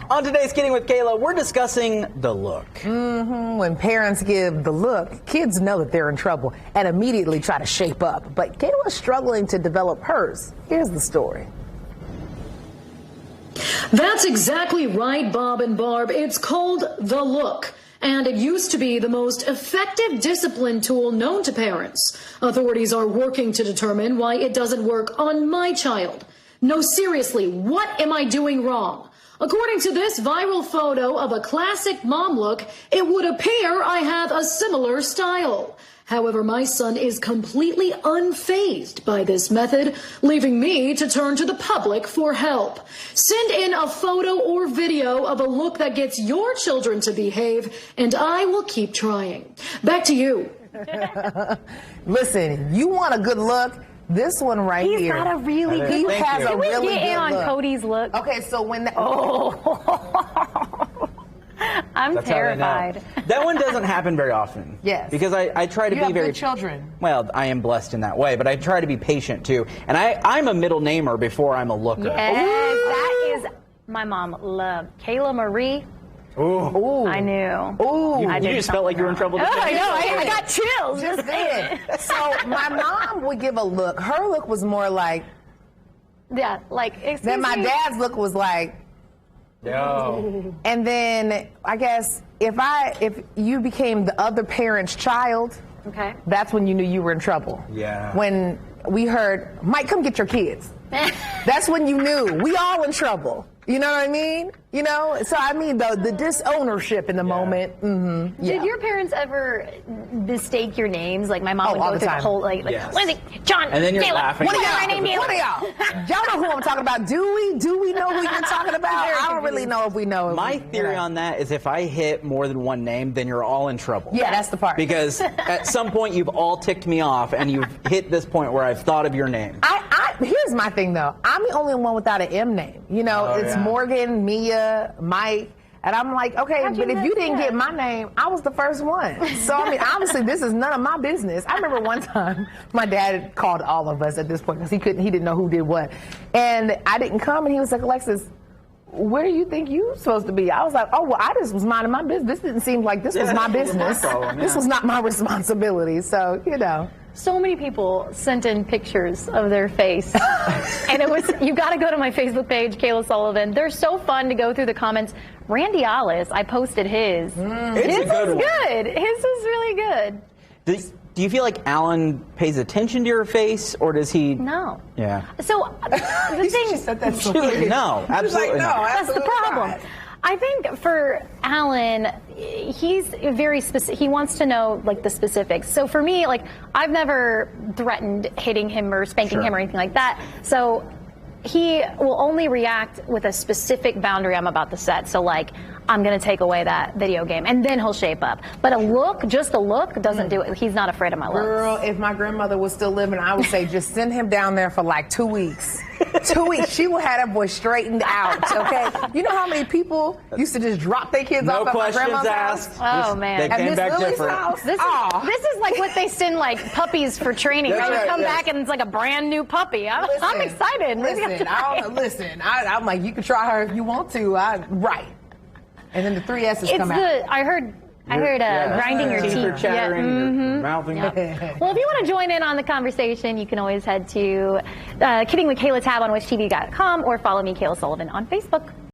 On today's Kidding with Kayla, we're discussing the look. When parents give the look, kids know that they're in trouble and immediately try to shape up. But Kayla's struggling to develop hers. Here's the story. That's exactly right, Bob and Barb. It's called the look. And it used to be the most effective discipline tool known to parents. Authorities are working to determine why it doesn't work on my child. No, seriously, what am I doing wrong? According to this viral photo of a classic mom look, it would appear I have a similar style. However, my son is completely unfazed by this method, leaving me to turn to the public for help. Send in a photo or video of a look that gets your children to behave, and I will keep trying. Back to you. Listen, you want a good look? This one right here. He's got a really good look. Can we get in on Cody's look? Okay, so when that... I'm terrified. That one doesn't happen very often. Yes. Because I try to you be have very... good children. Well, I am blessed in that way, but I try to be patient too. And I'm a middle namer before I'm a looker. Yes, that is... My mom loved Kayla Marie. Ooh. I knew. Ooh. You just felt like you were in trouble. Oh, I know. I got chills. Just saying. So my mom would give a look. Her look was more like... Yeah, like... Then my dad's look was like... No. And then I guess if you became the other parent's child, okay, that's when you knew you were in trouble. Yeah. When we heard, Mike, come get your kids. That's when you knew we all in trouble. You know what I mean? You know? So I mean the disownership in the moment. Did your parents ever mistake your names? Like my mom would all go the through time. the whole like Yes. Lindsay, John, And then you're Kayla, laughing. What are y'all? What are y'all? Y'all know who I'm talking about. Do we know who you're talking about? I don't really know if we know. My theory on that is if I hit more than one name, then you're all in trouble. Yeah, that's the part. Because at some point you've all ticked me off and you've hit this point where I've thought of your name. Here's my thing though. I'm the only one without an M name. You know, it's Morgan, Mia, Mike. And I'm like, okay, but if you didn't get my name, I was the first one. So, I mean, obviously, this is none of my business. I remember one time my dad called all of us at this point because he didn't know who did what. And I didn't come, and he was like, Alexis, where do you think you're supposed to be? I was like, oh, well, I just was minding my business. This didn't seem like this was my business. This was not my responsibility. So, you know. So many people sent in pictures of their face. And it was, you got to go to my Facebook page, Kayla Sullivan. They're so fun to go through the comments. Randy Alice, I posted his. His is good. His is really good. Do you feel like Alan pays attention to your face, or does he? No. Yeah. So the thing. She said that so No, absolutely not. That's the problem. I think for Alan, he's very specific. He wants to know like the specifics. So for me, like I've never threatened hitting him or spanking him or anything like that. So he will only react with a specific boundary I'm about to set. So like, I'm going to take away that video game, and then he'll shape up. But a look, just a look, doesn't do it. He's not afraid of my looks. Girl, if my grandmother was still living, I would say just send him down there for like 2 weeks. 2 weeks. She would have that boy straightened out, okay? You know how many people used to just drop their kids off at my grandma's asked. house? Oh, man. They At came Miss back Lily's different. house? This is like what they send like puppies for training. That's They right, come yes. back and it's like a brand new puppy. I'm excited. I'm like, you can try her if you want to. Right. And then the 3 S's come out. I heard grinding your teeth. Teeth are chattering, mouthing. Well, if you want to join in on the conversation, you can always head to Kidding with Kayla tab on WitchTV.com or follow me, Kayla Sullivan, on Facebook.